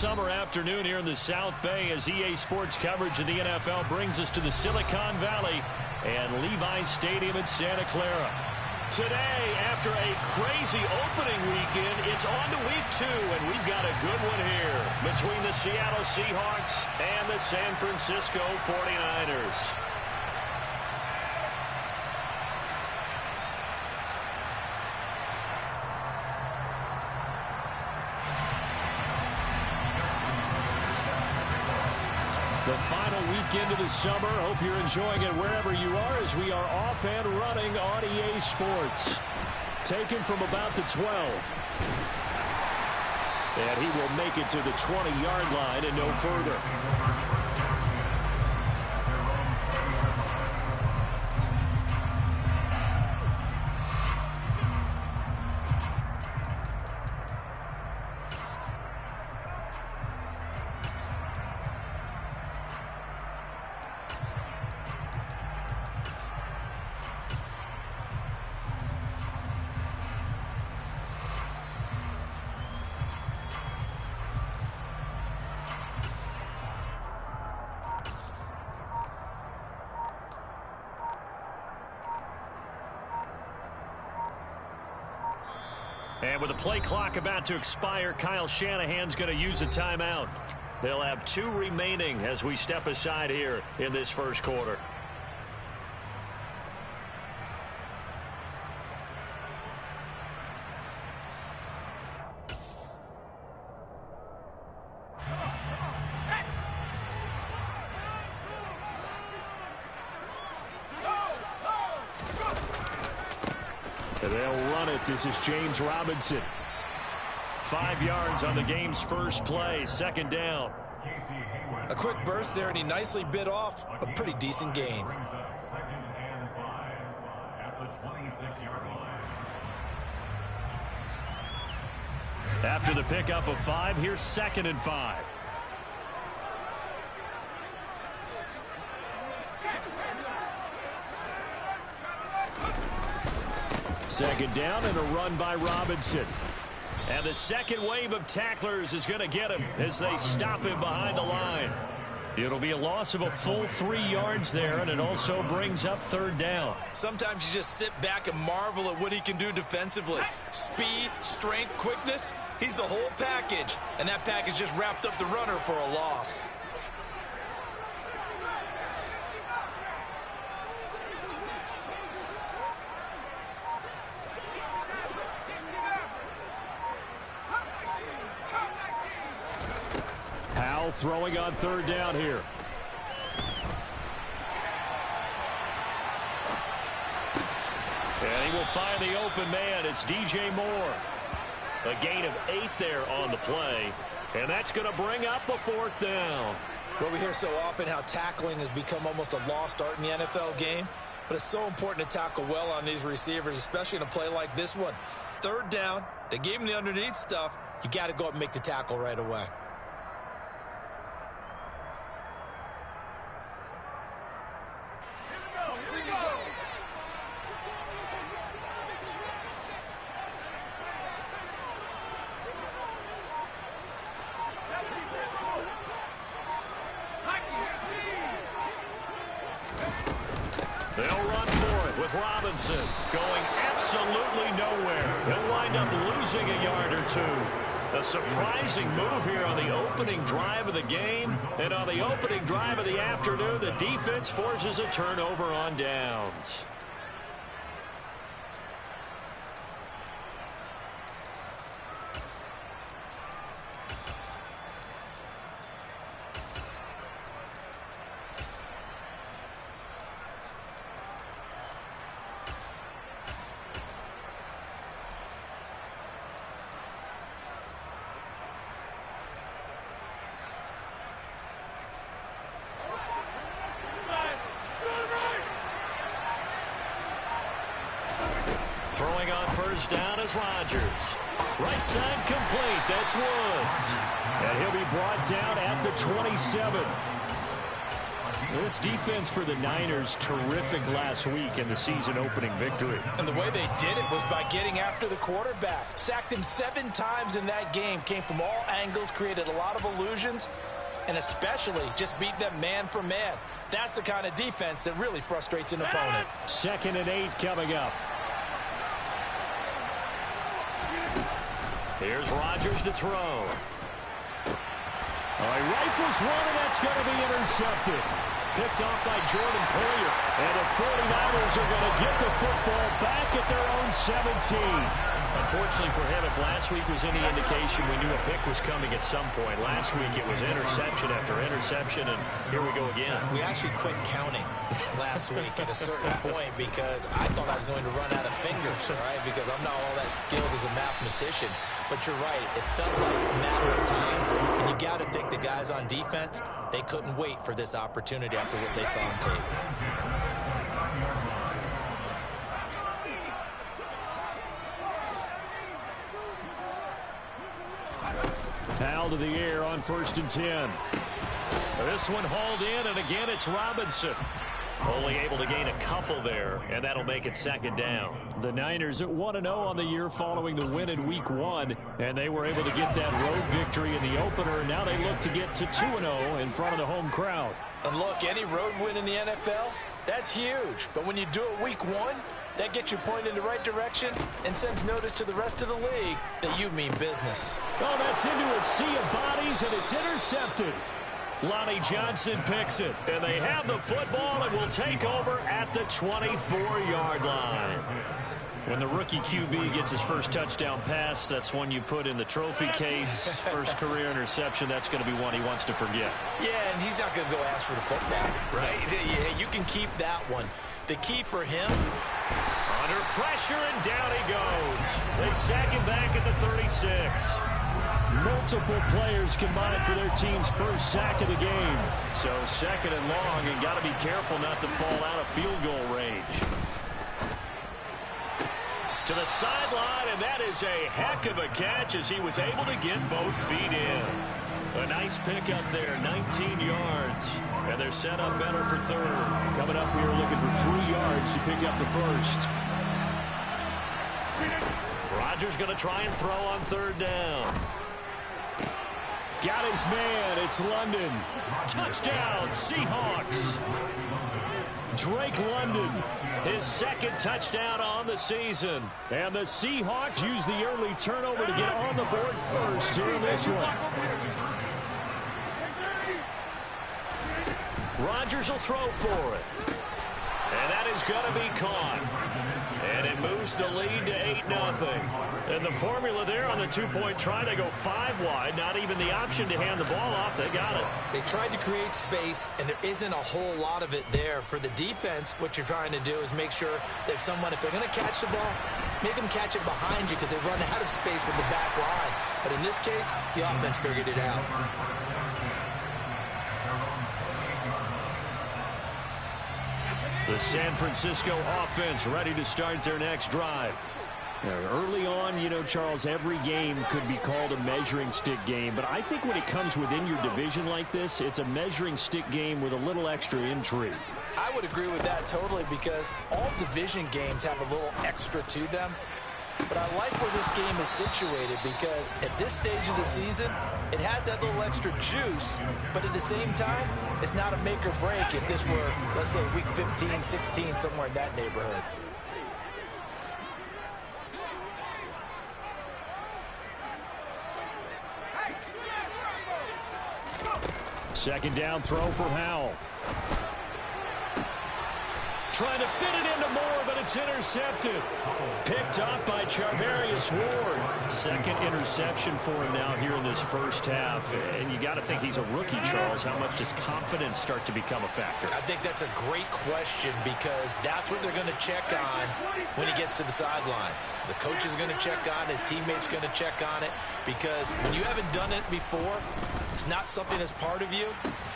summer afternoon here in the South Bay as EA Sports coverage of the NFL brings us to the Silicon Valley and Levi's Stadium in Santa Clara. Today, after a crazy opening weekend, it's on to week 2, and we've got a good one here between the Seattle Seahawks and the San Francisco 49ers. The final weekend of the summer. Hope you're enjoying it wherever you are as we are off and running on EA Sports. Taken from about the 12. And he will make it to the 20-yard line and no further. And with the play clock about to expire, Kyle Shanahan's going to use a timeout. They'll have 2 remaining as we step aside here in this first quarter. They'll run it. This is James Robinson. 5 yards on the game's first play. Second down. A quick burst there, and he nicely bit off a pretty decent gain. After the pickup of 5, here's 2nd and 5. Second down and a run by Robinson. And the second wave of tacklers is going to get him as they stop him behind the line. It'll be a loss of a full 3 yards there, and it also brings up 3rd down. Sometimes you just sit back and marvel at what he can do defensively. Speed, strength, quickness, he's the whole package. And that package just wrapped up the runner for a loss. Throwing on 3rd down here. And he will find the open man. It's DJ Moore. A gain of 8 there on the play. And that's going to bring up a 4th down. Well, we hear so often how tackling has become almost a lost art in the NFL game. But it's so important to tackle well on these receivers, especially in a play like this one. 3rd down, they gave him the underneath stuff. You got to go up and make the tackle right away. They'll run for it with Robinson going absolutely nowhere. He'll wind up losing a yard or 2. A surprising move here on the opening drive of the game. And on the opening drive of the afternoon, the defense forces a turnover on downs. Throwing on 1st down is Rodgers. Right side complete. That's Woods. And he'll be brought down at the 27. This defense for the Niners, terrific last week in the season-opening victory. And the way they did it was by getting after the quarterback. Sacked him 7 times in that game. Came from all angles, created a lot of illusions, and especially just beat them man for man. That's the kind of defense that really frustrates an opponent. 2nd and 8 coming up. Here's Rodgers to throw. He rifles one, and that's going to be intercepted. Picked off by Jordan Poyer. And the 49ers are going to get the football back at their own 17. Unfortunately for him, if last week was any indication, we knew a pick was coming at some point. Last week it was interception after interception, and here we go again. We actually quit counting last week at a certain point because I thought I was going to run out of fingers, right? Because I'm not all that skilled as a mathematician. But you're right, it felt like a matter of time. And you got to think the guys on defense, they couldn't wait for this opportunity after what they saw on tape. Foul to the air on 1st and 10. This one hauled in, and again it's Robinson. Only able to gain a couple there, and that'll make it 2nd down. The Niners at 1-0 on the year following the win in Week 1, and they were able to get that road victory in the opener. Now they look to get to 2-0 in front of the home crowd. And look, any road win in the NFL, that's huge. But when you do it Week 1, that gets you pointed in the right direction and sends notice to the rest of the league that you mean business. Oh, that's into a sea of bodies, and it's intercepted. Lonnie Johnson picks it, and they have the football and will take over at the 24-yard line. When the rookie QB gets his first touchdown pass, that's one you put in the trophy case. First career interception, that's going to be one he wants to forget. Yeah, and he's not going to go ask for the football, right? Yeah, you can keep that one. The key for him, under pressure, and down he goes. They sack him back at the 36. Multiple players combined for their team's first sack of the game. So 2nd and long, and got to be careful not to fall out of field goal range. To the sideline, and that is a heck of a catch as he was able to get both feet in. A nice pickup there, 19 yards. And they're set up better for 3rd. Coming up here looking for 3 yards to pick up the first. Rodgers going to try and throw on 3rd down. Got his man. It's London. Touchdown, Seahawks. Drake London, his 2nd touchdown on the season. And the Seahawks use the early turnover to get on the board first here in this one. Rodgers will throw for it. And that is going to be caught. And it moves the lead to 8-0. And the formula there on the 2-point try to go 5 wide. Not even the option to hand the ball off. They got it. They tried to create space, and there isn't a whole lot of it there. For the defense, what you're trying to do is make sure that if they're going to catch the ball, make them catch it behind you because they run out of space with the back line. But in this case, the offense figured it out. The San Francisco offense ready to start their next drive. Early on, you know, Charles, every game could be called a measuring stick game. But I think when it comes within your division like this, it's a measuring stick game with a little extra intrigue. I would agree with that totally because all division games have a little extra to them. But I like where this game is situated because at this stage of the season, it has that little extra juice, but at the same time, it's not a make or break if this were, let's say, week 15, 16, somewhere in that neighborhood. Second down throw for Howell. Trying to fit it into Moore, but it's intercepted. Picked up by Charvarius Ward. Second interception for him now here in this first half. And you got to think he's a rookie, Charles. How much does confidence start to become a factor? I think that's a great question because that's what they're going to check on when he gets to the sidelines. The coach is going to check on it. His teammates going to check on it because when you haven't done it before, it's not something that's part of you.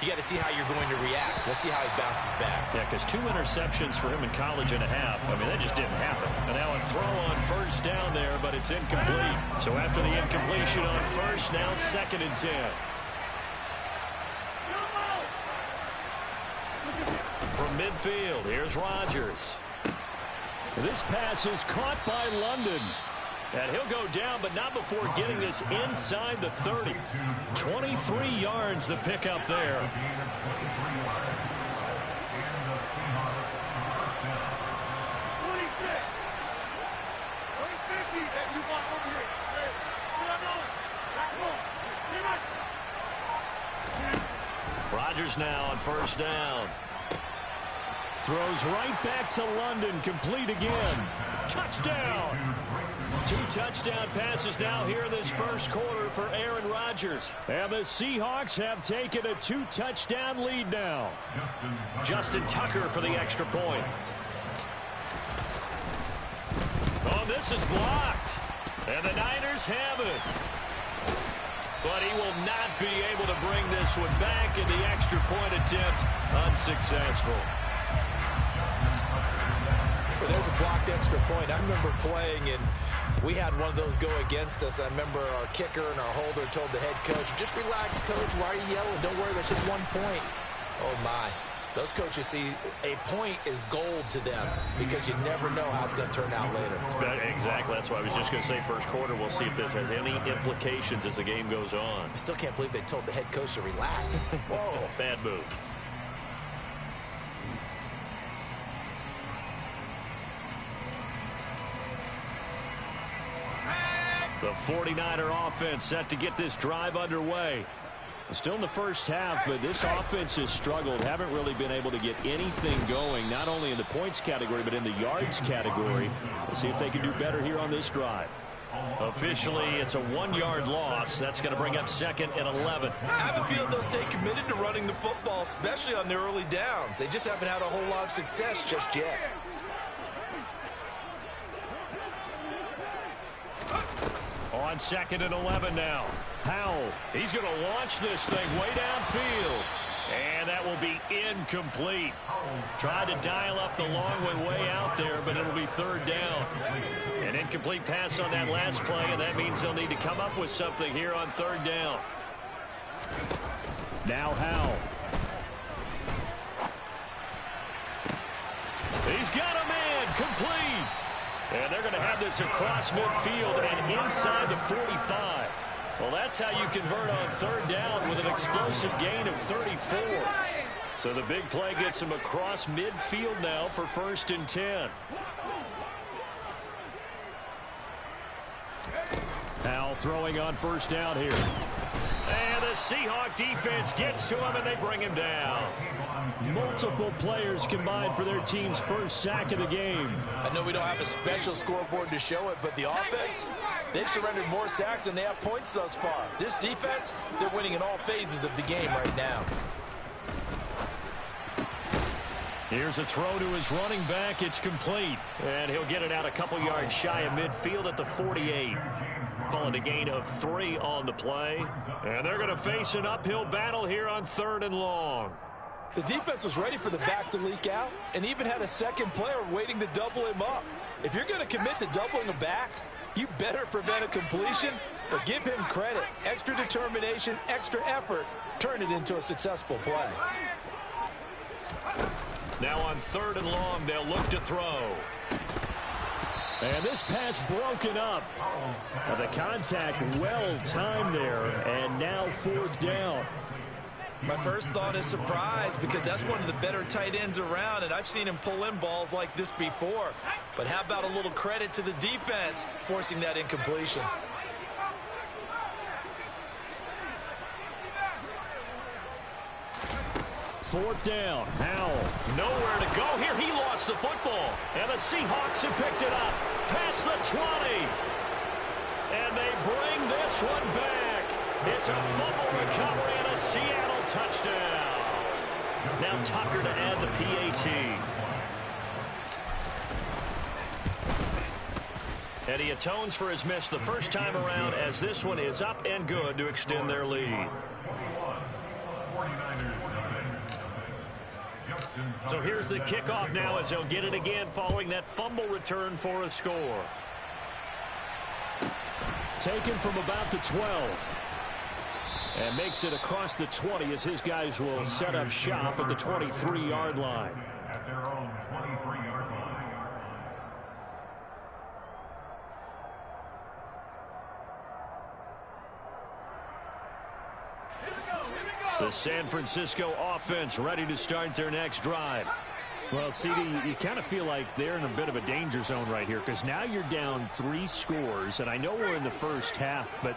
You got to see how you're going to react. Let's see how he bounces back. Yeah, because 2 interceptions for him in college and a half. I mean, that just didn't happen. And now a throw on first down there, but it's incomplete. So after the incompletion on first, now 2nd and 10. From midfield, here's Rodgers. This pass is caught by London. And he'll go down, but not before getting this inside the 30. 23 yards the pickup there. Rodgers now on first down. Throws right back to London, complete again. Touchdown! 2 touchdown passes now here in this first quarter for Aaron Rodgers. And the Seahawks have taken a 2-touchdown lead now. Justin Tucker for the extra point. Oh, this is blocked. And the Niners have it. But he will not be able to bring this one back, and the extra point attempt unsuccessful. Well, there's a blocked extra point. I remember playing, and we had one of those go against us. I remember our kicker and our holder told the head coach, just relax, coach. Why are you yelling? Don't worry, that's just 1 point. Oh, my. Those coaches see a point is gold to them because you never know how it's going to turn out later. Exactly. That's why I was just going to say first quarter. We'll see if this has any implications as the game goes on. I still can't believe they told the head coach to relax. Whoa. Bad move. The 49er offense set to get this drive underway. Still in the first half, but this offense has struggled. Haven't really been able to get anything going, not only in the points category, but in the yards category. We'll see if they can do better here on this drive. Officially, it's a 1-yard loss. That's going to bring up 2nd and 11. I have a feeling they'll stay committed to running the football, especially on their early downs. They just haven't had a whole lot of success just yet. On 2nd and 11 now. Powell, he's going to launch this thing way downfield. And that will be incomplete. Tried to dial up the long one way out there, but it'll be 3rd down. An incomplete pass on that last play, and that means they'll need to come up with something here on 3rd down. Now Howell. He's got a man, complete. And they're going to have this across midfield and inside the 45. Well, that's how you convert on 3rd down with an explosive gain of 34. So the big play gets him across midfield now for 1st and 10. Howell throwing on 1st down here. And the Seahawk defense gets to him, and they bring him down. Multiple players combined for their team's first sack of the game. I know we don't have a special scoreboard to show it, but the offense, they've surrendered more sacks than they have points thus far. This defense, they're winning in all phases of the game right now. Here's a throw to his running back. It's complete. And he'll get it out a couple yards shy of midfield at the 48. Calling a gain of 3 on the play. And they're going to face an uphill battle here on 3rd and long. The defense was ready for the back to leak out and even had a second player waiting to double him up. If you're going to commit to doubling a back, you better prevent a completion, but give him credit. Extra determination, extra effort, turn it into a successful play. Now on 3rd and long, they'll look to throw. And this pass broken up. The contact well timed there, and now 4th down. My first thought is surprise because that's one of the better tight ends around, and I've seen him pull in balls like this before. But how about a little credit to the defense forcing that incompletion? Fourth down. Howell. Nowhere to go here. He lost the football. And the Seahawks have picked it up. Past the 20. And they bring this one back. It's a fumble recovery and a Seattle touchdown. Now Tucker to add the PAT. And he atones for his miss the first time around as this one is up and good to extend their lead. So here's the kickoff now as they'll get it again following that fumble return for a score. Taken from about the 12. And makes it across the 20 as his guys will set up shop at the 23-yard line. At their own 23-yard line. The San Francisco offense ready to start their next drive. Well, CD, you kind of feel like they're in a bit of a danger zone right here because now you're down 3 scores, and I know we're in the first half, but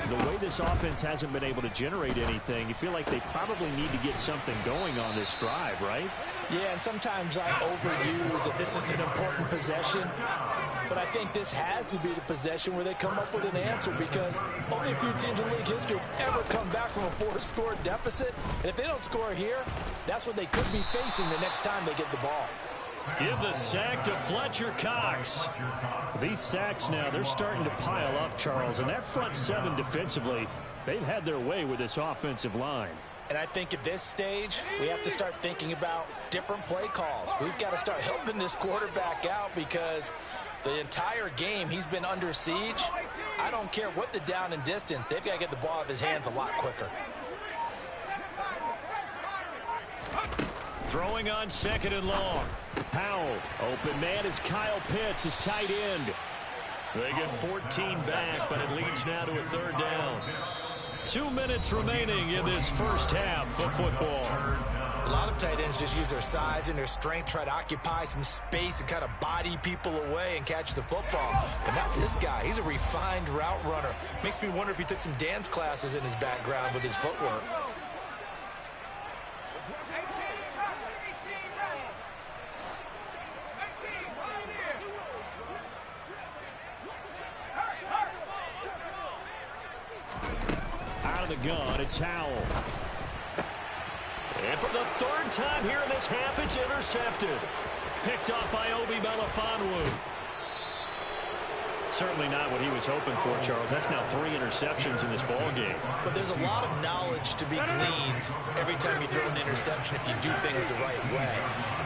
the way this offense hasn't been able to generate anything, you feel like they probably need to get something going on this drive, right? Yeah, and sometimes I overuse that this is an important possession, but I think this has to be the possession where they come up with an answer because only a few teams in league history have ever come back from a 4-score deficit, and if they don't score here, that's what they could be facing the next time they get the ball. Give the sack to Fletcher Cox. These sacks now, they're starting to pile up, Charles, and that front 7 defensively, they've had their way with this offensive line. And I think at this stage, we have to start thinking about different play calls. We've got to start helping this quarterback out because the entire game he's been under siege. I don't care what the down and distance. They've got to get the ball out of his hands a lot quicker. Throwing on 2nd and long. Powell, open man is Kyle Pitts, his tight end. They get 14 back, but it leads now to a 3rd down. 2 minutes remaining in this first half of football. A lot of tight ends just use their size and their strength, try to occupy some space and kind of body people away and catch the football. But not this guy. He's a refined route runner. Makes me wonder if he took some dance classes in his background with his footwork. The gun, it's Howell. And for the 3rd time here in this half, it's intercepted. Picked off by Obi Melifonwu. Certainly not what he was hoping for, Charles. That's now 3 interceptions in this ball game. But there's a lot of knowledge to be gleaned every time you throw an interception if you do things the right way.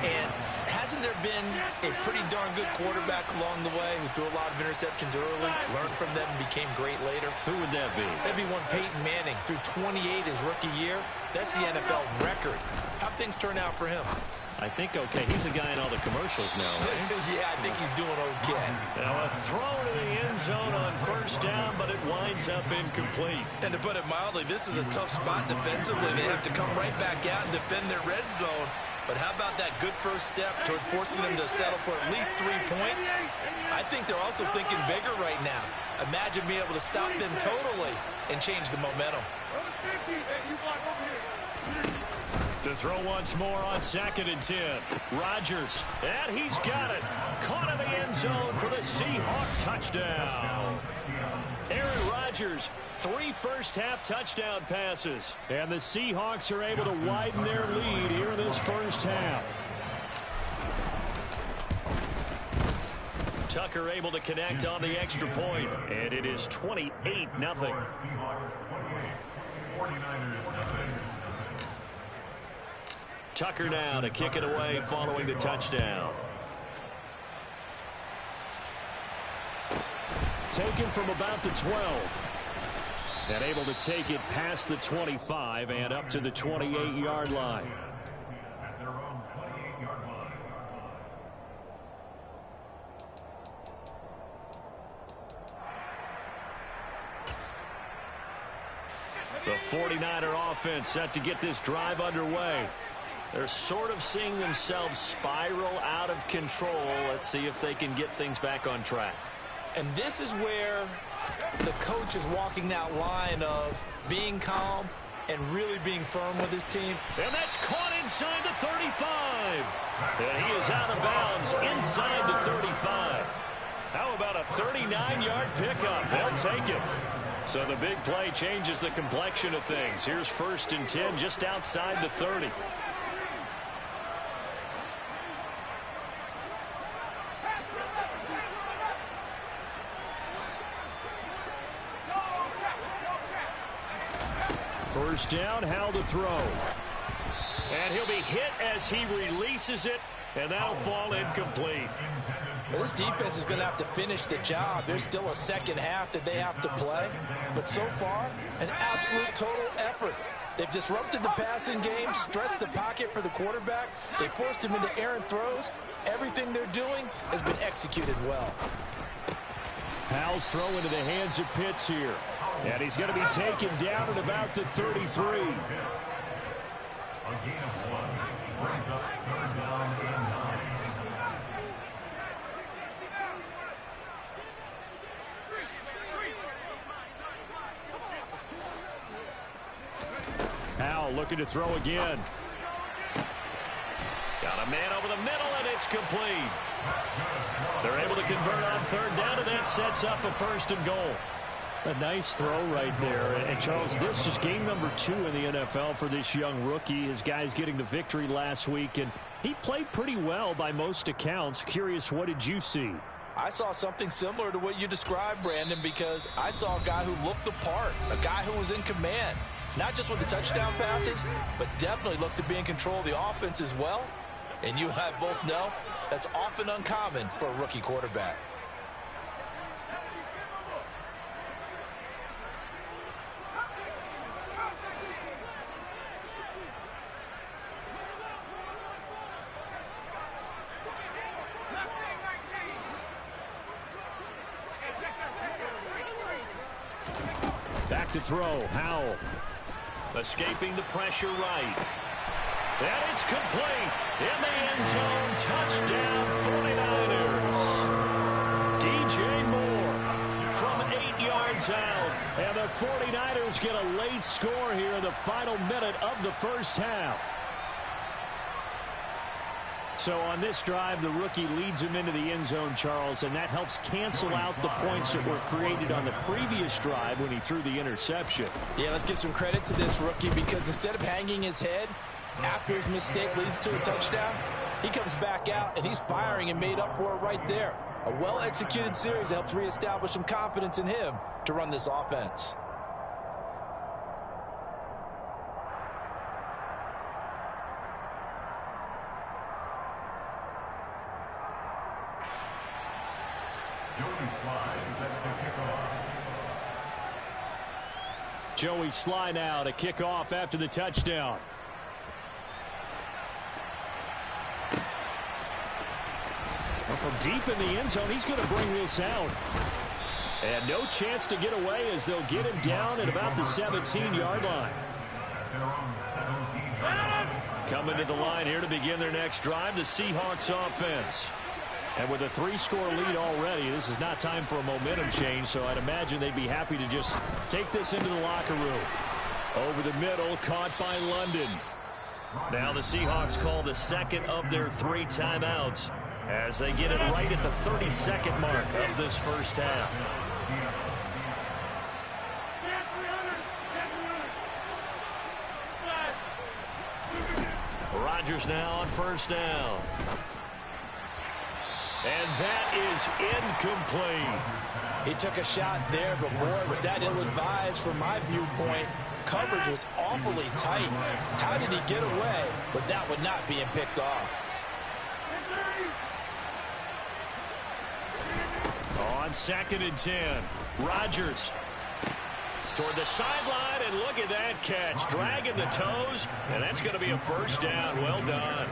And hasn't there been a pretty darn good quarterback along the way who threw a lot of interceptions early, learned from them, and became great later? Who would that be? That'd be one Peyton Manning. Threw 28 his rookie year. That's the NFL record. How'd things turn out for him? I think okay. He's a guy in all the commercials now, right? Yeah, I think he's doing okay. Now a throw to the end zone on 1st down, but it winds up incomplete. And to put it mildly, this is a tough spot defensively. They have to come right back out and defend their red zone. But how about that good first step towards forcing them to settle for at least 3 points? I think they're also thinking bigger right now. Imagine being able to stop them totally and change the momentum. To throw once more on 2nd and 10. Rodgers, and he's got it. Caught in the end zone for the Seahawk touchdown. Aaron Rodgers, 3 first-half touchdown passes. And the Seahawks are able to widen their lead here in this first half. Tucker able to connect on the extra point, and it is 28-0. Tucker now to kick it away following the touchdown. Taken from about the 12. And able to take it past the 25 and up to the 28-yard line. The 49er offense set to get this drive underway. They're sort of seeing themselves spiral out of control. Let's see if they can get things back on track. And this is where the coach is walking that line of being calm and really being firm with his team. And that's caught inside the 35. And he is out of bounds inside the 35. How about a 39-yard pickup? They'll take it. So the big play changes the complexion of things. Here's 1st and 10 just outside the 30. First down, Howell to throw. And he'll be hit as he releases it, and that'll fall incomplete. Well, this defense is going to have to finish the job. There's still a second half that they have to play. But so far, an absolute total effort. They've disrupted the passing game, stressed the pocket for the quarterback. They forced him into errant throws. Everything they're doing has been executed well. Howell's throw into the hands of Pitts here. And he's going to be taken down at about the 33. A gain of 1 brings up 3rd down and 9. Howell looking to throw again. Got a man over the middle, and it's complete. They're able to convert on 3rd down, and that sets up a 1st and goal. A nice throw right there. And, Charles, this is game number 2 in the NFL for this young rookie. His guys getting the victory last week, and he played pretty well by most accounts. Curious, what did you see? I saw something similar to what you described, Brandon, because I saw a guy who looked the part, a guy who was in command. Not just with the touchdown passes, but definitely looked to be in control of the offense as well. And you and I both know that's often uncommon for a rookie quarterback. Back to throw, Howell. Escaping the pressure right. And it's complete. In the end zone, touchdown 49ers. DJ Moore from 8 yards out. And the 49ers get a late score here in the final minute of the first half. So on this drive, the rookie leads him into the end zone, Charles, and that helps cancel out the points that were created on the previous drive when he threw the interception. Yeah, let's give some credit to this rookie, because instead of hanging his head after his mistake leads to a touchdown, he comes back out and he's firing and made up for it right there. A well-executed series helps reestablish some confidence in him to run this offense. Joey Sly now to kick off after the touchdown. Well, from deep in the end zone, he's going to bring this out. And no chance to get away as they'll get him down at about the 17-yard line. Coming to the line here to begin their next drive, the Seahawks offense. And with a 3-score lead already, this is not time for a momentum change, so I'd imagine they'd be happy to just take this into the locker room. Over the middle, caught by London. Now the Seahawks call the second of their 3 timeouts as they get it right at the 32nd mark of this first half. Rodgers now on 1st down. And that is incomplete. He took a shot there, but boy, was that ill-advised from my viewpoint. Coverage was awfully tight. How did he get away with that one not being picked off? On 2nd and 10, Rodgers toward the sideline, and look at that catch. Dragging the toes, and that's going to be a 1st down. Well done.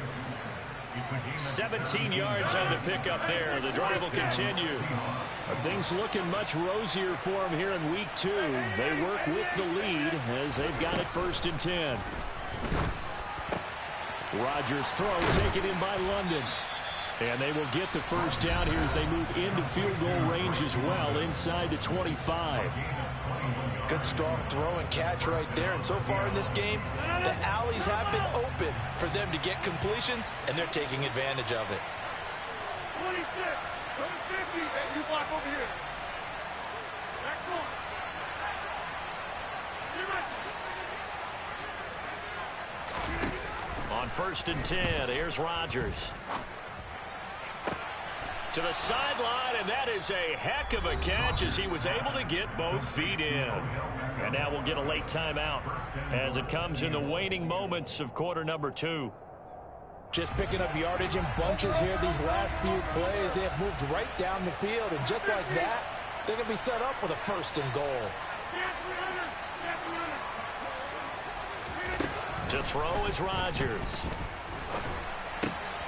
17 yards on the pickup there. The drive will continue. Things looking much rosier for him here in week 2. They work with the lead as they've got it 1st and 10. Rodgers throw taken in by London. And they will get the 1st down here as they move into field goal range as well inside the 25. Good strong throw and catch right there. And so far in this game, the alleys have been open for them to get completions, and they're taking advantage of it. 26, 50, and you block over here. Next one. On 1st and 10, here's Rodgers. To the sideline, and that is a heck of a catch as he was able to get both feet in. And now we'll get a late timeout as it comes in the waning moments of quarter number 2. Just picking up yardage in bunches here these last few plays. They have moved right down the field, and just like that, they're going to be set up with a 1st and goal. To throw is Rodgers.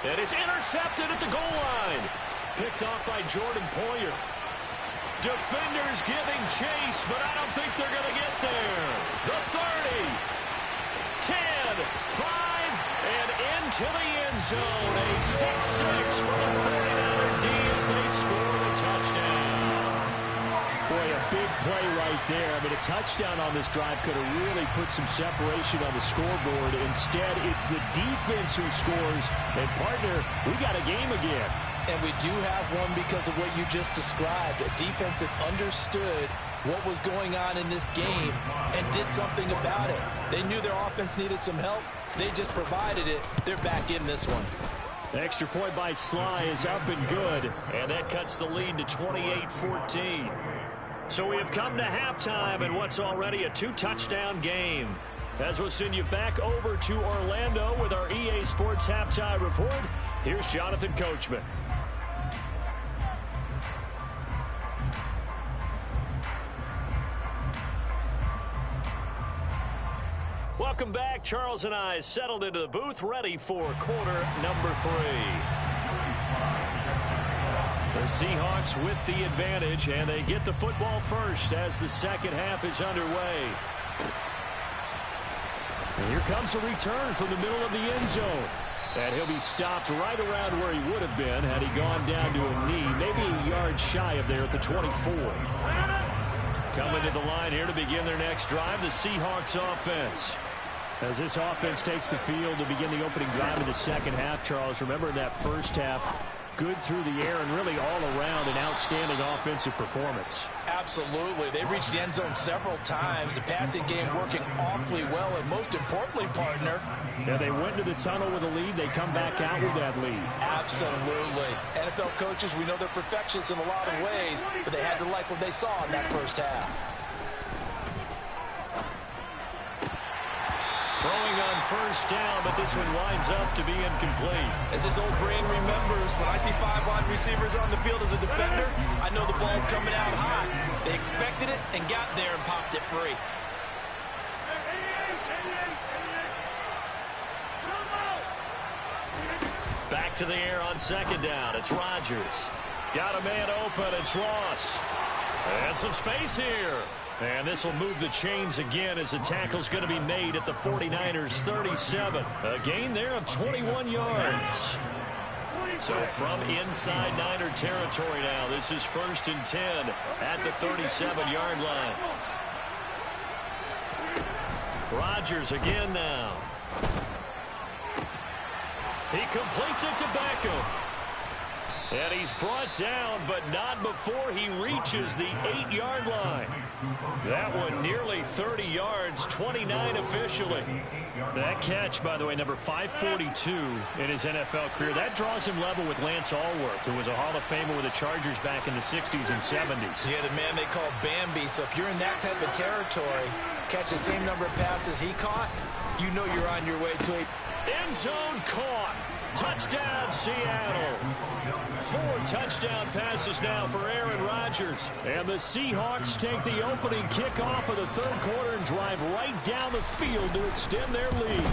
And it's intercepted at the goal line. Picked off by Jordan Poyer. Defenders giving chase, but I don't think they're going to get there. The 30, 10, 5, and into the end zone. A pick six for the 49er D as they score a touchdown. Boy, a big play right there. I mean, a touchdown on this drive could have really put some separation on the scoreboard. Instead, it's the defense who scores. And, partner, we got a game again. And we do have one because of what you just described. A defense that understood what was going on in this game and did something about it. They knew their offense needed some help. They just provided it. They're back in this one. The extra point by Sly is up and good. And that cuts the lead to 28-14. So we have come to halftime in what's already a two-touchdown game. As we'll send you back over to Orlando with our EA Sports Halftime Report, here's Jonathan Coachman. Welcome back. Charles and I settled into the booth, ready for quarter number 3. The Seahawks with the advantage, and they get the football first as the second half is underway. And here comes a return from the middle of the end zone. And he'll be stopped right around where he would have been had he gone down to a knee, maybe a yard shy of there at the 24. Coming to the line here to begin their next drive, the Seahawks offense. As this offense takes the field to begin the opening drive of the second half, Charles, remember in that first half, good through the air and really all around an outstanding offensive performance. Absolutely. They reached the end zone several times. The passing game working awfully well, and most importantly, partner. Yeah, they went to the tunnel with a lead. They come back out with that lead. Absolutely. NFL coaches, we know they're perfectionists in a lot of ways, but they had to like what they saw in that first half. Throwing on first down, but this one winds up to be incomplete. As this old brain remembers, when I see 5 wide receivers on the field as a defender, I know the ball's coming out high. They expected it and got there and popped it free. Back to the air on second down. It's Rodgers. Got a man open. It's Ross. And some space here. And this will move the chains again as the tackle's going to be made at the 49ers 37. A gain there of 21 yards. So from inside Niner territory now, this is 1st and 10 at the 37-yard line. Rodgers again now. He completes it to Beckham. And he's brought down, but not before he reaches the 8-yard line. That one nearly 30 yards, 29 officially. That catch, by the way, number 542 in his NFL career. That draws him level with Lance Allworth, who was a Hall of Famer with the Chargers back in the 60s and 70s. Yeah, the man they call Bambi. So if you're in that type of territory, catch the same number of passes he caught, you know you're on your way to a end zone caught. Touchdown, Seattle. 4 touchdown passes now for Aaron Rodgers. And the Seahawks take the opening kickoff of the third quarter and drive right down the field to extend their lead.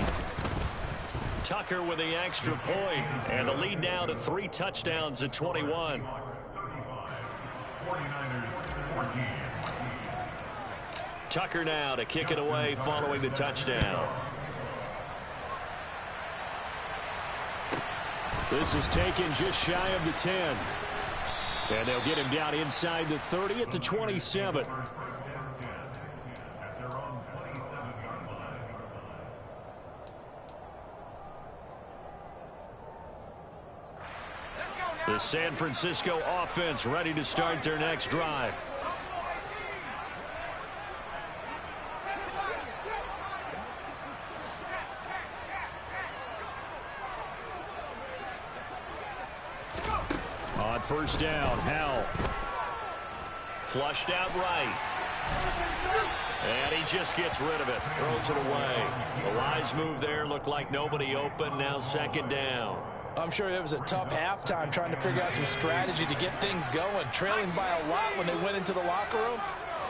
Tucker with the extra point, and the lead now to 3 touchdowns at 21. Tucker now to kick it away following the touchdown. This is taken just shy of the 10. And they'll get him down inside the 30 at the 27. The San Francisco offense ready to start their next drive. On first down, Howell. Flushed out right. And he just gets rid of it. Throws it away. A wise move there. Looked like nobody open. Now second down. I'm sure it was a tough halftime trying to figure out some strategy to get things going. Trailing by a lot when they went into the locker room.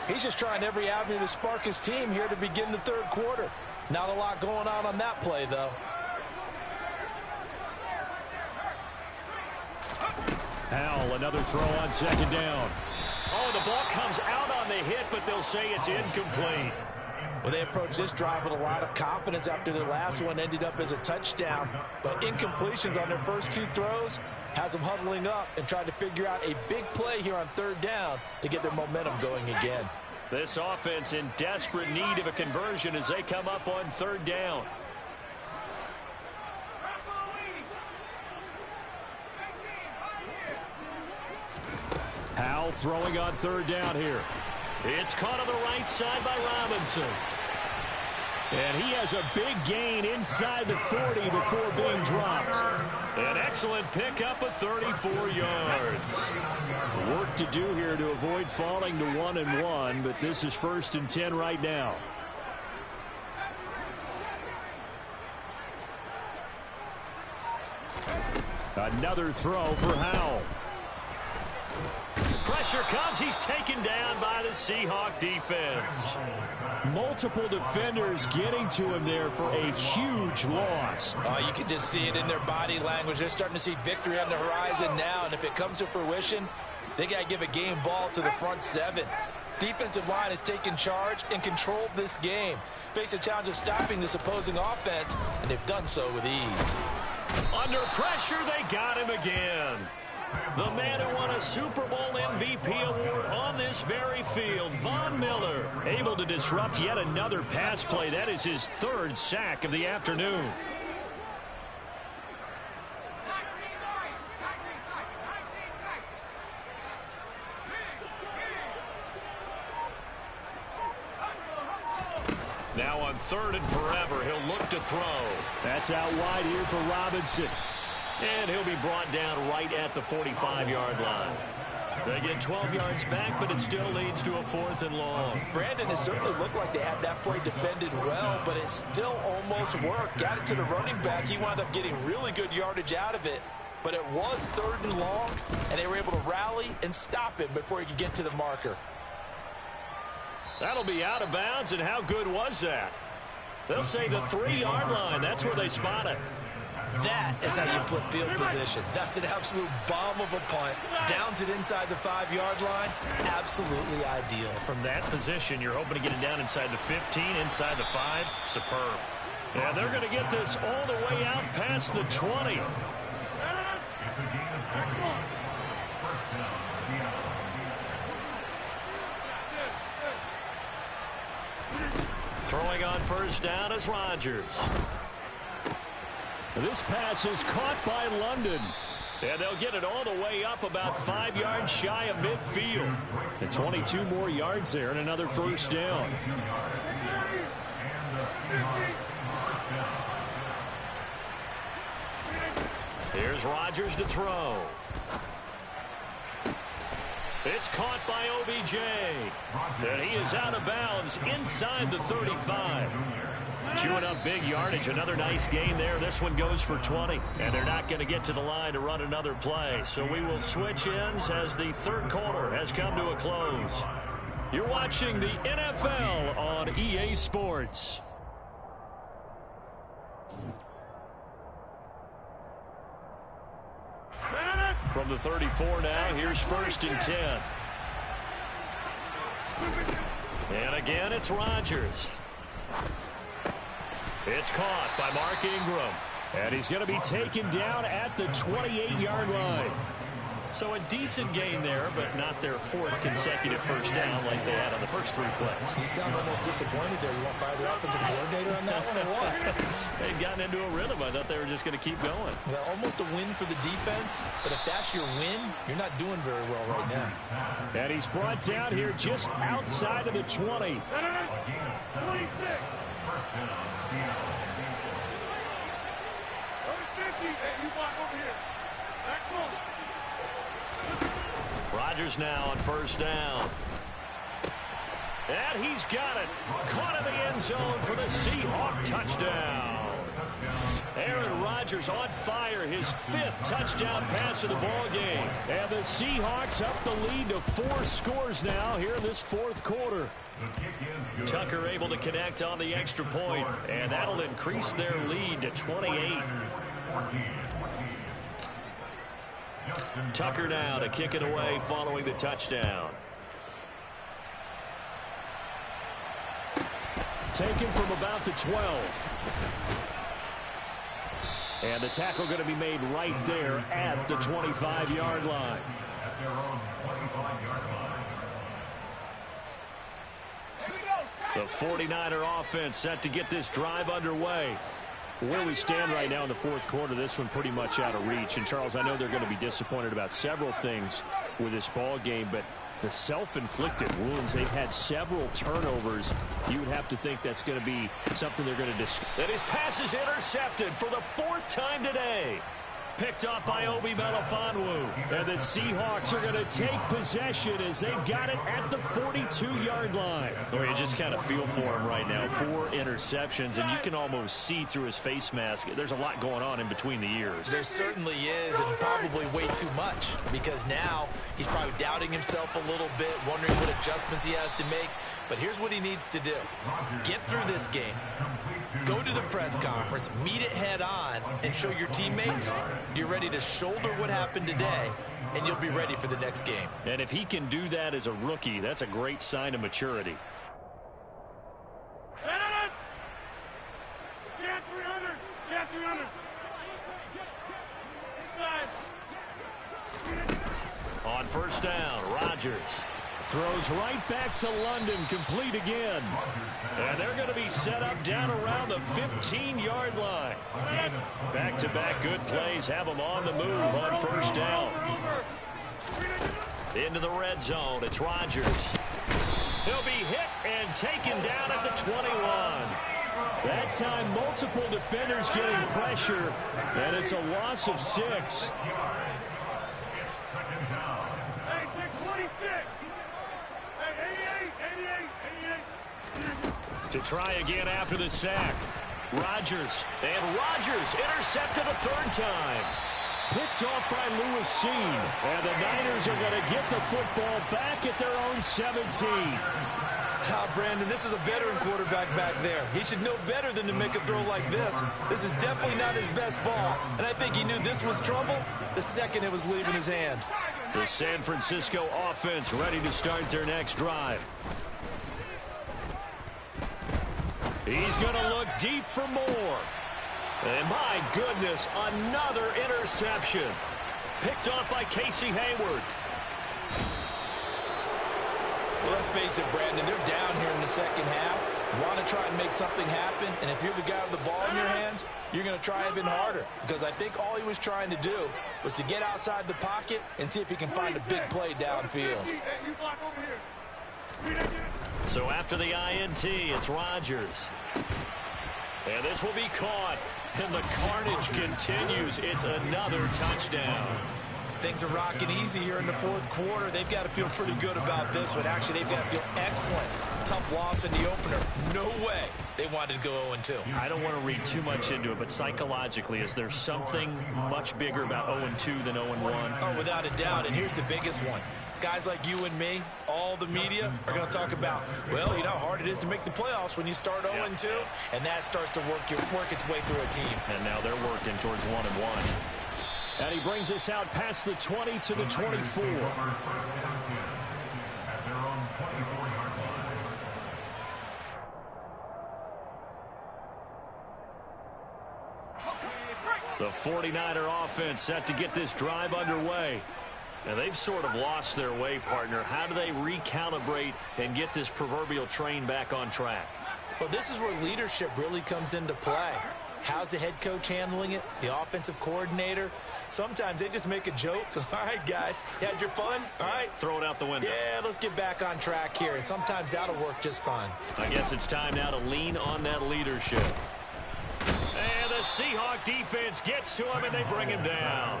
He's just trying every avenue to spark his team here to begin the third quarter. Not a lot going on that play, though. Howell, another throw on second down. Oh, the ball comes out on the hit, but they'll say it's incomplete. Well, they approached this drive with a lot of confidence after their last one ended up as a touchdown. But incompletions on their first 2 throws has them huddling up and trying to figure out a big play here on third down to get their momentum going again. This offense in desperate need of a conversion as they come up on third down. Howell throwing on third down here. It's caught on the right side by Robinson. And he has a big gain inside the 40 before being dropped. An excellent pickup of 34 yards. Work to do here to avoid falling to 1-1, but this is 1st and 10 right now. Another throw for Howell. Pressure comes. He's taken down by the Seahawk defense. Multiple defenders getting to him there for a huge loss. You can just see it in their body language. They're starting to see victory on the horizon now, and if it comes to fruition, they got to give a game ball to the front 7. Defensive line has taken charge and controlled this game. Face a challenge of stopping this opposing offense, and they've done so with ease. Under pressure, they got him again. The man who won a Super Bowl MVP award on this very field, Von Miller, able to disrupt yet another pass play. That is his 3rd sack of the afternoon. Now on 3rd and forever, he'll look to throw. That's out wide here for Robinson. And he'll be brought down right at the 45-yard line. They get 12 yards back, but it still leads to a 4th and long. Brandon, it certainly looked like they had that play defended well, but it still almost worked. Got it to the running back. He wound up getting really good yardage out of it. But it was 3rd and long, and they were able to rally and stop him before he could get to the marker. That'll be out of bounds, and how good was that? They'll say the 3-yard line. That's where they spot it. That is how you flip field position. That's an absolute bomb of a punt. Downs it inside the 5-yard line. Absolutely ideal. From that position, you're hoping to get it down inside the 15, inside the 5. Superb. And they're going to get this all the way out past the 20. Throwing on first down is Rodgers. This pass is caught by London. And they'll get it all the way up about 5 yards shy of midfield. And 22 more yards there and another first down. Here's Rodgers to throw. It's caught by OBJ. And he is out of bounds inside the 35. Chewing up big yardage. Another nice gain there. This one goes for 20. And they're not going to get to the line to run another play. So we will switch ends as the 3rd quarter has come to a close. You're watching the NFL on EA Sports. From the 34 now, here's 1st and 10. And again, it's Rodgers. It's caught by Mark Ingram. And he's going to be taken down at the 28-yard line. So a decent gain there, but not their 4th consecutive first down like they had on the first 3 plays. You sound almost disappointed there. You want to fire the offensive coordinator on that one or what? They'd gotten into a rhythm. I thought they were just going to keep going. Well, almost a win for the defense, but if that's your win, you're not doing very well right now. And he's brought down here just outside of the 20. Rodgers now on first down. And he's got it. Caught in the end zone for the Seahawk touchdown. Aaron Rodgers Rodgers on fire, his 5th touchdown pass of the ball game. And the Seahawks up the lead to 4 scores now here in this 4th quarter. Tucker able to connect on the extra point, and that'll increase their lead to 28. Tucker now to kick it away following the touchdown. Taken from about the 12. And the tackle going to be made right there at the 25-yard line. At their own 25-yard line. The 49er offense set to get this drive underway. Where we stand right now in the 4th quarter, this one pretty much out of reach. And, Charles, I know they're going to be disappointed about several things with this ball game, but the self-inflicted wounds, they've had several turnovers. You would have to think that's going to be something they're going to discuss. And his pass is intercepted for the 4th time today. Picked off by Obi Melifonwu. And the Seahawks are going to take possession as they've got it at the 42-yard line. Or you just kind of feel for him right now. 4 interceptions, and you can almost see through his face mask. There's a lot going on in between the ears. There certainly is, and probably way too much, because now he's probably doubting himself a little bit, wondering what adjustments he has to make. But here's what he needs to do. Get through this game. Go to the press conference, meet it head on, and show your teammates you're ready to shoulder what happened today, and you'll be ready for the next game. And if he can do that as a rookie, that's a great sign of maturity. Get 300. Get 300. Inside. On first down, Rodgers throws right back to London, complete again. And they're going to be set up down around the 15-yard line. Back-to-back good plays have them on the move on first down. Into the red zone, it's Rodgers. He'll be hit and taken down at the 21. That time, multiple defenders getting pressure, and it's a loss of 6. Hey, take 26. Hey, 88. To try again after the sack. Rodgers. And Rodgers intercepted a 3rd time. Picked off by Lewis Seen. And the Niners are going to get the football back at their own 17. Brandon, this is a veteran quarterback back there. He should know better than to make a throw like this. This is definitely not his best ball. And I think he knew this was trouble the second it was leaving his hand. The San Francisco offense ready to start their next drive. He's going to look deep for more. And my goodness, another interception. Picked off by Casey Hayward. Well, let's face it, Brandon, they're down here in the second half. You want to try and make something happen, and if you're the guy with the ball in your hands, you're going to try even harder. Because I think all he was trying to do was to get outside the pocket and see if he can find a big play downfield. So after the INT, it's Rodgers. And this will be caught. And the carnage continues. It's another touchdown. Things are rocking easy here in the 4th quarter. They've got to feel pretty good about this one. Actually, they've got to feel excellent. Tough loss in the opener. No way they wanted to go 0-2. I don't want to read too much into it, but psychologically, is there something much bigger about 0-2 than 0-1? Oh, without a doubt. And here's the biggest one. Guys like you and me, all the media, are going to talk about, well, you know how hard it is to make the playoffs when you start 0-2, and that starts to work its way through a team. And now they're working towards 1-1. And he brings us out past the 20 to the 24. At their own 24-yard line. The 49er offense set to get this drive underway. And they've sort of lost their way, partner. How do they recalibrate and get this proverbial train back on track? Well, this is where leadership really comes into play. How's the head coach handling it? The offensive coordinator? Sometimes they just make a joke. All right, guys, you had your fun? All right. Throw it out the window. Yeah, let's get back on track here. And sometimes that'll work just fine. I guess it's time now to lean on that leadership. And the Seahawk defense gets to him, and they bring him down.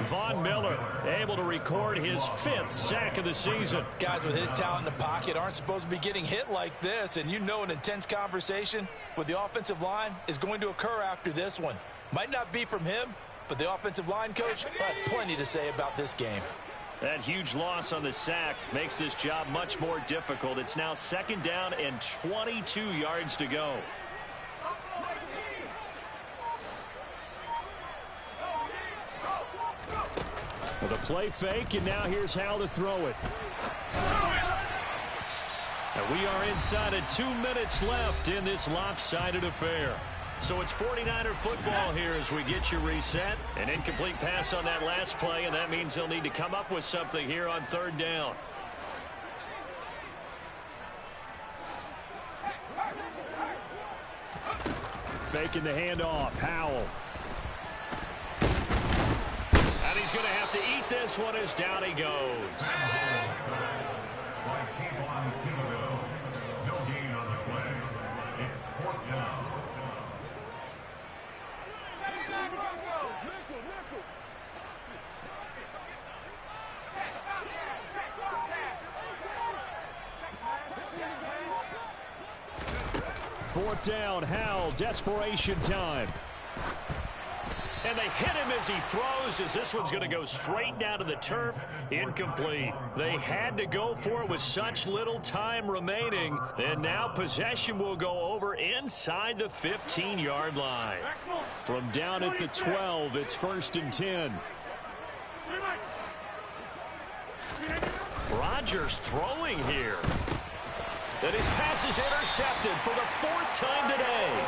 Von Miller able to record his 5th sack of the season. Guys with his talent in the pocket aren't supposed to be getting hit like this, and you know an intense conversation with the offensive line is going to occur after this one. Might not be from him, but the offensive line coach had plenty to say about this game. That huge loss on the sack makes this job much more difficult. It's now 2nd down and 22 yards to go. With a play fake, and now here's how to throw it. And we are inside of 2 minutes left in this lopsided affair. So it's 49er football here as we get you reset. An incomplete pass on that last play, and that means they'll need to come up with something here on 3rd down. Faking the handoff. Howell. And he's going to have to eat this one as down he goes. No gain on the play. It's 4th down. Fourth down, Howell, desperation time. And they hit him as he throws, as this one's going to go straight down to the turf. Incomplete. They had to go for it with such little time remaining. And now possession will go over inside the 15-yard line. From down at the 12, it's 1st and 10. Rodgers throwing here. And his pass is intercepted for the 4th time today.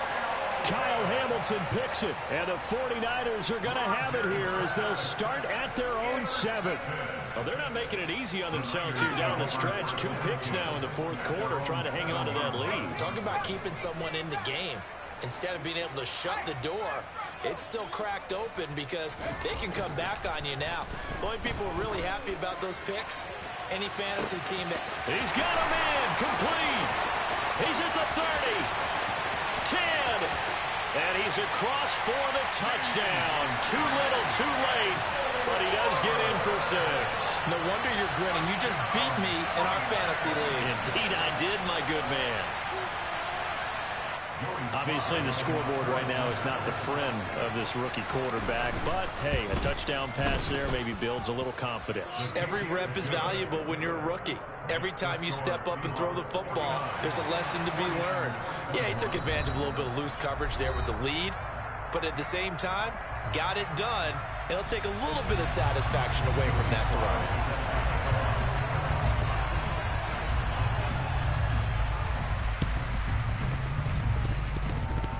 Kyle Hamilton picks it, and the 49ers are going to have it here as they'll start at their own 7. Well, they're not making it easy on themselves here down the stretch. 2 picks now in the 4th quarter, trying to hang on to that lead. Talk about keeping someone in the game. Instead of being able to shut the door, it's still cracked open because they can come back on you now. The only people who are really happy about those picks, any fantasy team that... He's got a man, complete. He's at the 30, 10, and he's across for the touchdown. Too little, too late, but he does get in for 6. No wonder you're grinning. You just beat me in our fantasy league. Indeed I did, my good man. Obviously, the scoreboard right now is not the friend of this rookie quarterback, but, hey, a touchdown pass there maybe builds a little confidence. Every rep is valuable when you're a rookie. Every time you step up and throw the football, there's a lesson to be learned. Yeah, he took advantage of a little bit of loose coverage there with the lead, but at the same time, got it done. It'll take a little bit of satisfaction away from that throw.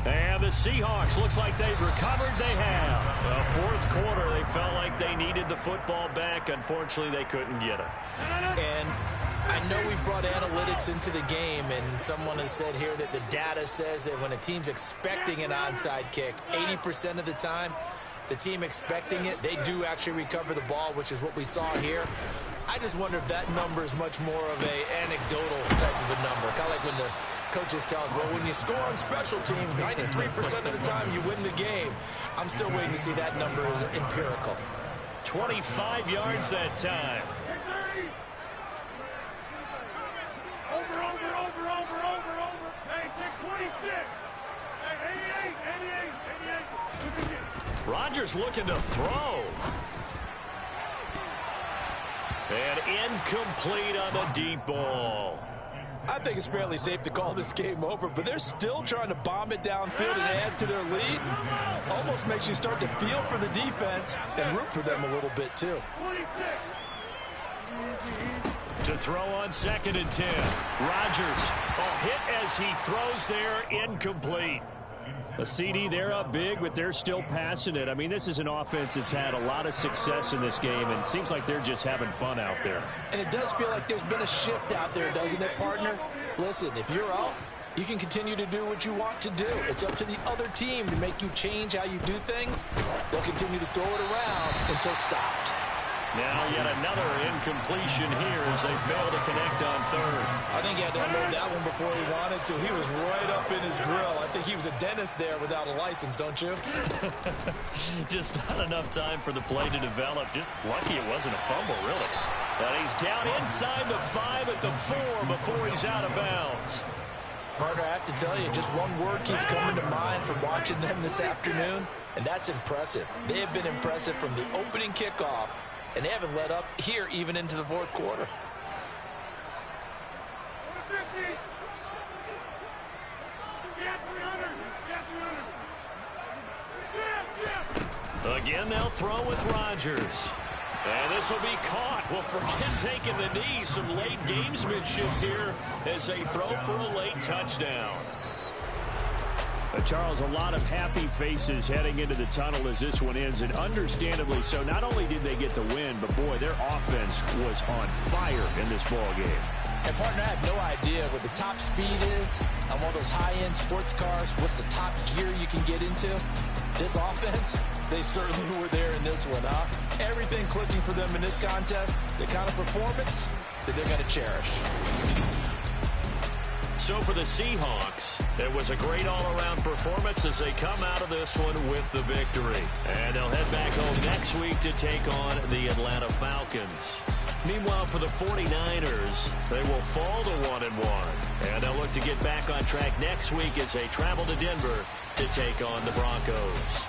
And the Seahawks, looks like they've recovered. They have. The 4th quarter, they felt like they needed the football back. Unfortunately, they couldn't get it. And I know we brought analytics into the game, and someone has said here that the data says that when a team's expecting an onside kick, 80% of the time, the team expecting it, they do actually recover the ball, which is what we saw here. I just wonder if that number is much more of an anecdotal type of a number. Kind of like when the coaches tell us, well, when you score on special teams, 93% of the time you win the game. I'm still waiting to see that number is empirical. 25 yards that time. Over. Hey, 626. Hey, 88. Rodgers looking to throw. And incomplete on the deep ball. I think it's fairly safe to call this game over, but they're still trying to bomb it downfield and add to their lead. Almost makes you start to feel for the defense and root for them a little bit, too. To throw on 2nd and 10. Rodgers, a hit as he throws there, incomplete. A CD, they're up big, but they're still passing it. I mean, this is an offense that's had a lot of success in this game, and it seems like they're just having fun out there. And it does feel like there's been a shift out there, doesn't it, partner? Listen, if you're up, you can continue to do what you want to do. It's up to the other team to make you change how you do things. They'll continue to throw it around until stopped. Now yet another incompletion here as they fail to connect on third. I think he had to unload that one before he wanted to. He was right up in his grill. I think he was a dentist there without a license, don't you? Just not enough time for the play to develop. Just lucky it wasn't a fumble, really. And he's down inside the 5 at the 4 before he's out of bounds. Partner, I have to tell you, just one word keeps coming to mind from watching them this afternoon, and that's impressive. They have been impressive from the opening kickoff, and they haven't let up here even into the fourth quarter. Again, they'll throw with Rodgers. And this will be caught. Well, forget taking the knee. Some late gamesmanship here as they throw for a late touchdown. Charles, a lot of happy faces heading into the tunnel as this one ends, and understandably so. Not only did they get the win, but, boy, their offense was on fire in this ball game. And, partner, I have no idea what the top speed is on one of those high-end sports cars. What's the top gear you can get into? This offense, they certainly were there in this one, huh? Everything clicking for them in this contest, the kind of performance that they're going to cherish. So for the Seahawks, it was a great all-around performance as they come out of this one with the victory. And they'll head back home next week to take on the Atlanta Falcons. Meanwhile, for the 49ers, they will fall to 1-1. And they'll look to get back on track next week as they travel to Denver to take on the Broncos.